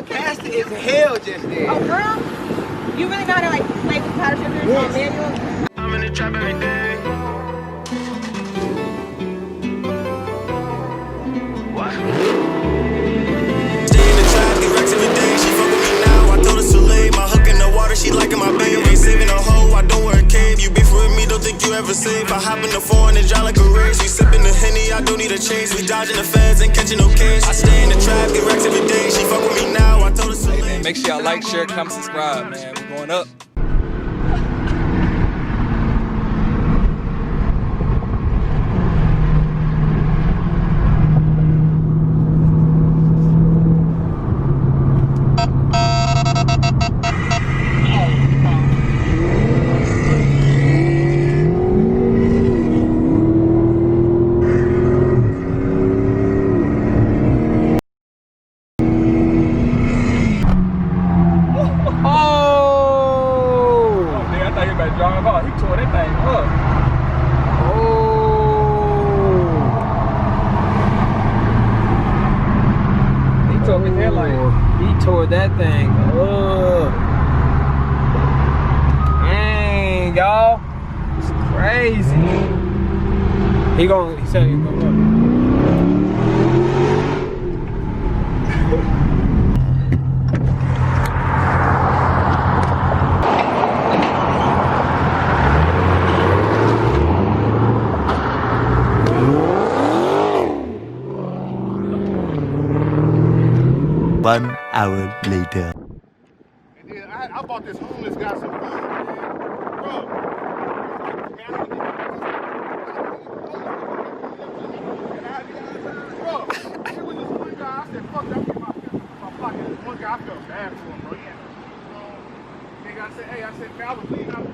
Hellcat is hell just there. Oh, girl? You really gotta like play with paddle shifters on manual? I'm in the trap every day. What? Stay in the trap, get racks every day. She fuck with me now. I told her to lay my hook in the water. She liking my babe. Ain't saving a hoe. I don't wear a cave. You beef with me, don't think you ever safe. I hop in the foreign and drive like a race. We sipping the Henny, I don't need a chase. We dodging the feds, ain't catching no case. I stay in the trap, get racks every day. She fuck with me now. I told her to lay. Hey man, make sure y'all like, share, comment, subscribe, man. We're going up. He tore that thing up. Oh. He tore his headlight. He tore that thing up. Dang, y'all. It's crazy. He said he's gonna run. One hour later. And then I bought this homeless guy some food. Bro. Bro, it was this one guy. I said, fuck that, put my fist in my pocket. This one guy, I felt bad for him, bro. He had nigga, I said, hey, man, I was leaving out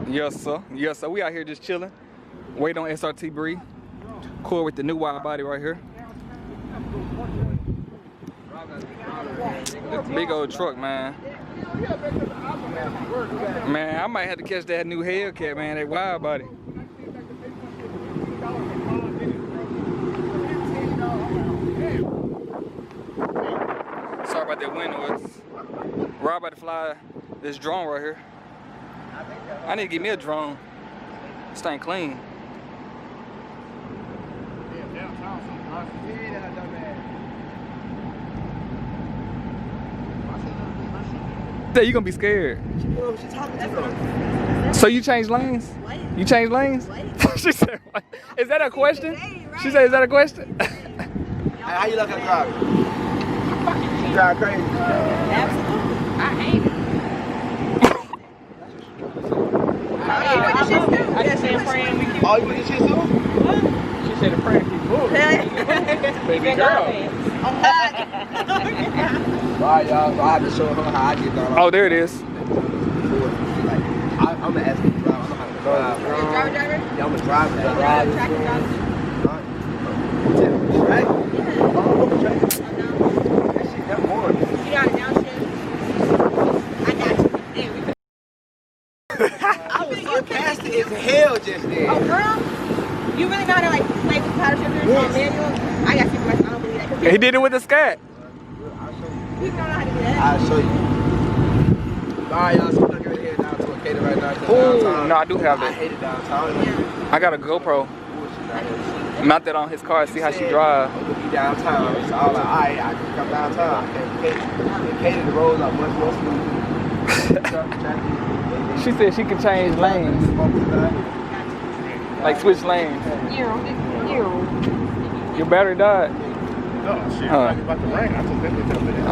Yes, sir. Yes, sir. We out here just chilling. Waiting on SRT BREE. Cool with the new wide body right here. Big old truck, man. Man, I might have to catch that new HELLCAT, man, that wide body. Sorry about that wind noise. We're about to fly this drone right here. I need to get me a drone. This thing clean. You gonna be scared. So you changed lanes? What? You changed lanes? What? She said, what? Is that a question? She said, is that a question? How you look at drive? You drive crazy. Absolutely. I hate it. I just said praying we keep Oh, you did shit too? She said the prayer keep moving. Baby girl. Alright, y'all, so I have to show her how I get down. Oh, there it is. Like, I'm gonna ask her to drive. I know how to drive. driver? Yeah, I'm a driver. Track and drive. Track? Yeah. Oh, track. That shit, that's more. You got a downshift? I got you. Hey, Hellcat is hell just there. oh, girl? You really gotta like play with paddle shifters on manual? I got you, I don't believe that. He did it with the scat. You don't know how to do that. I'll show you. Alright, y'all, so we're gonna head down to a cater right now. Ooh, no, I do have I that. hate it downtown. Yeah. I got a GoPro. Mount that on his car, see how she drive. I'm gonna be downtown. So I was like, alright, I can come downtown. I can't cater the roads are much more smooth. She said she can change lanes. Like switch lanes. Your battery died. No, shit, about to rain. I took that bitch up there.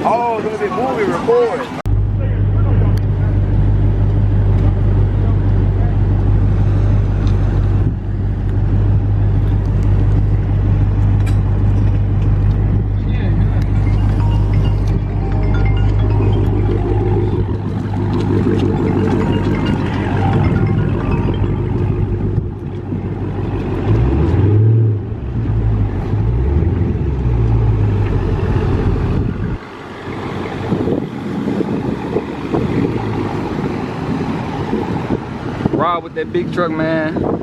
Oh, it's gonna be moving out with that big truck, man.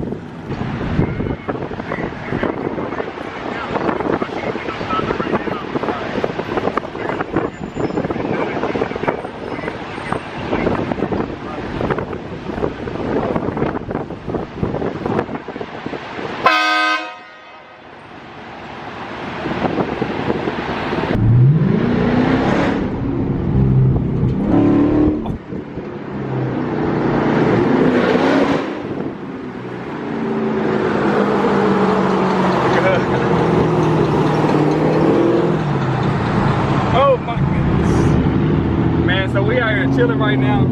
Chilling right now,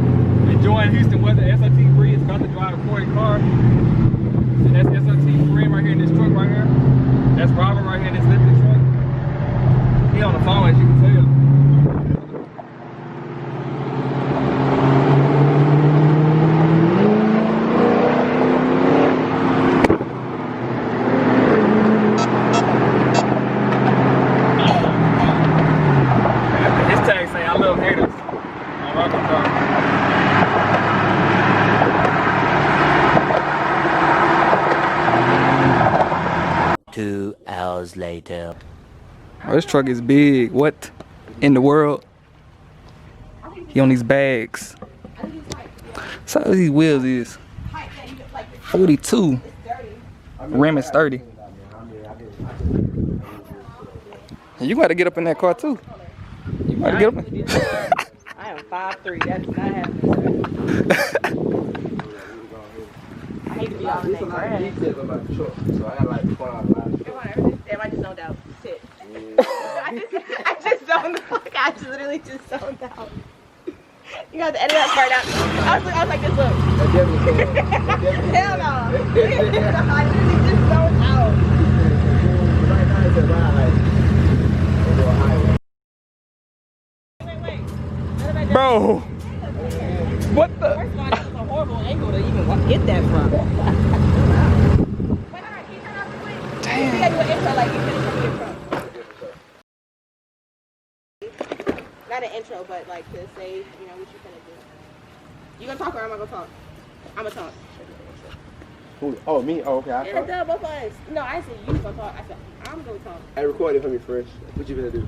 enjoying Houston weather. SRT BREE is about to drive a Corey car. And that's SRT BREE right here in this truck right here. That's Robert right here in this lifting truck. He on the phone, as you can tell. His tag say, "I love haters." 2 hours later. Oh, this truck is big. What in the world? He on these bags. So these wheels is 42. Rim is 30. And you got to get up in that car too. You got to get up. I am 5'3". That's not happening. I hate to be all in that grass. Details on my truck, so I got like fun out of Damn, I just zoned out. Shit. I just zoned out. Like, I just literally just zoned out. You got to edit that part out. I was like this, look. Hell no. I literally just zoned out. Right now it's a ride. Wait. Bro, what the? First of all, that was a horrible angle to even hit that from. Damn. You gotta do an intro like you finished the intro. Not an intro, but like to say, you know, what you finna do. You gonna talk or am I gonna talk? I'm gonna talk. Who? Oh, me? Oh, okay. Yeah, duh, both of us. No, I said you gonna talk. I said I'm gonna talk. Hey, record it for me first. What you gonna do?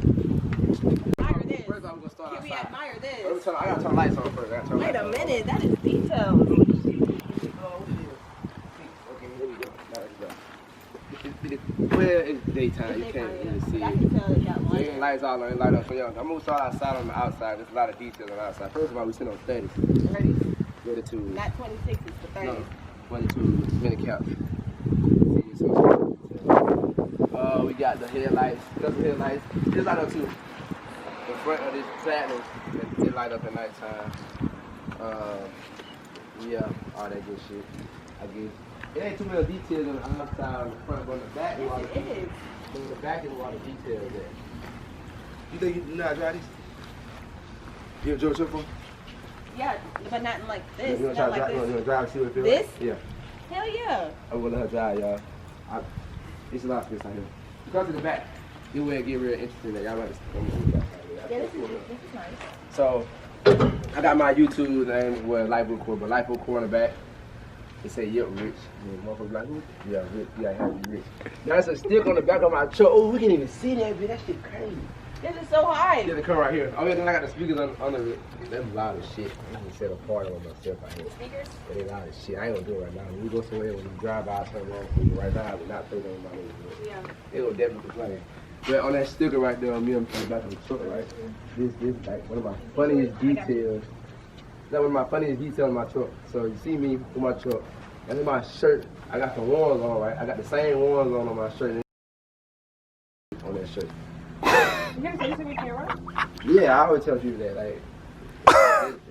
Admire this. First, I'm gonna start Can we outside. admire I this? gotta turn lights on first. Wait a minute, that is detailed. Okay, here we go. Now let's go. Well, it's daytime. You can't really see I it. can tell it got So light. ain't lights all on, light up. So yeah, I'm gonna start outside on the outside. There's a lot of details on the outside. First of all, we sit on 30. 32. Not 26, it's the 30. No, 22 minute cap. We got the headlights, custom headlights. This light up too. The front of this Platinum, it light up at nighttime. Yeah, all that good shit. I guess it ain't too many details on the outside, on the front, but on the back, Yes, all the it is. on the back is a lot of details there. You think you know how to drive these? You ever drove a truck before? Yeah, but not like this. You wanna Not try like to this. drive, see what it feels This? like? Yeah. Hell yeah. I'm gonna let her drive, y'all. It's a lot of space out here. Because to the back, it will get real interesting. Y'all might Yeah, this is nice. So, I got my YouTube name, well, Lifeboat Core, but Lifeboat Core on the back. It say, "Yep, rich." And motherfuckers like, "Who?" Yeah, rich. Yeah, I have to be rich. Now, there's a stick on the back of my truck. Oh, we can't even see that, bitch. That shit crazy. This is so high. Yeah, the car right here. Oh, yeah, then I got the speakers under it. That's loud as shit. I can set a party on myself out here. Speakers? Yeah, they loud as shit. I ain't gonna do it right now. When we go somewhere, when we drive by, something wrong. Right now, I would not play them by me. Yeah. It will definitely complain. But on that sticker right there on me, I'm on the back of the truck, right? This like one of my funniest details. That's one of my funniest details on my truck. So you see me with my truck, and in my shirt, I got the ones on, right? I got the same ones on my shirt. On that shirt. You gonna say this in your camera? Yeah, I always tell people that, like,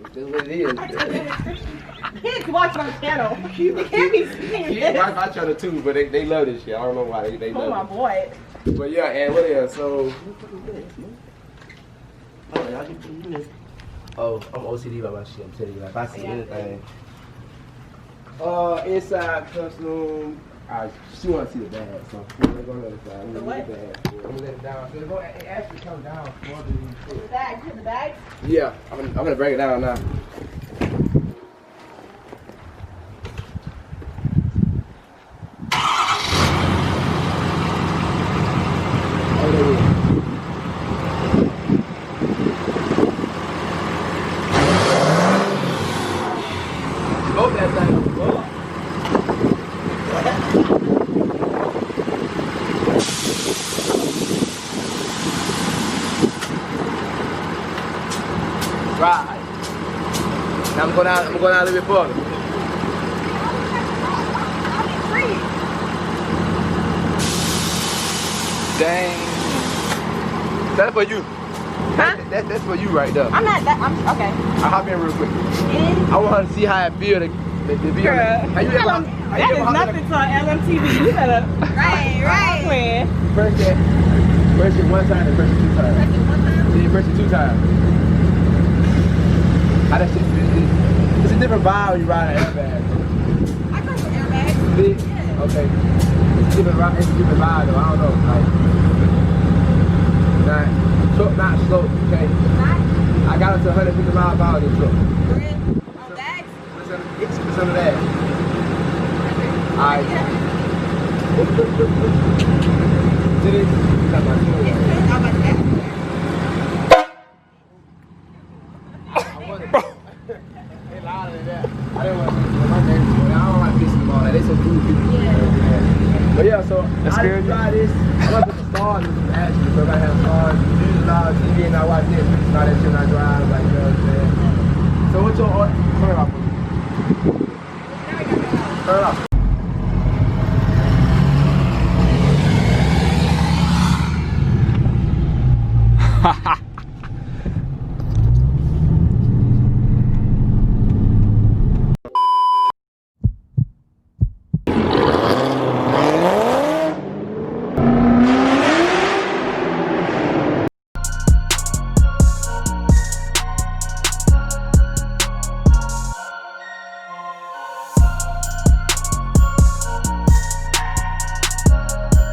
it's what it is. Kids watch my channel. You can't be seeing Yeah, this. my channel too, but they love this shit. I don't know why they Oh my love boy. it. But yeah, and what else? So, oh, I'm OCD about my shit. I'm telling you, like, if I see anything, inside custom. She want to see the bag, so we're going to go on the other side. The what? I'm gonna let it down. So it actually comes down for The bag, you hit the bag? Yeah, I'm gonna break it down now. Right. Now I'm going out a little bit further. Dang. That's for you. Huh? That's for you right there. I'm not that. I'm okay. I'll hop in real quick. I want her to see how it feels to be Girl, on that. that is nothing to LMTV. You better. Right. Press it one time and press it 2 times. Then you press it 2 times. How that shit feel? It's a different vibe when you ride an airbag. I come from airbags. See? Yeah. Okay. It's a different vibe though. I don't know. Like, truck not slow, okay? I got it to 150 miles per hour in the truck. On bags? It's of that. Alright. Did it? Got my tool. They louder than that. I didn't want to listen to my neighbors, but I don't like pissing them all. They so cool people. But yeah, so That's I good. just try this. I'm gonna put the stars in this actually, so if I have stars, use a lot of TV and I watch this. All that shit when I drive, like, you know what I'm saying? So what's your order? Turn it off. Turn it off.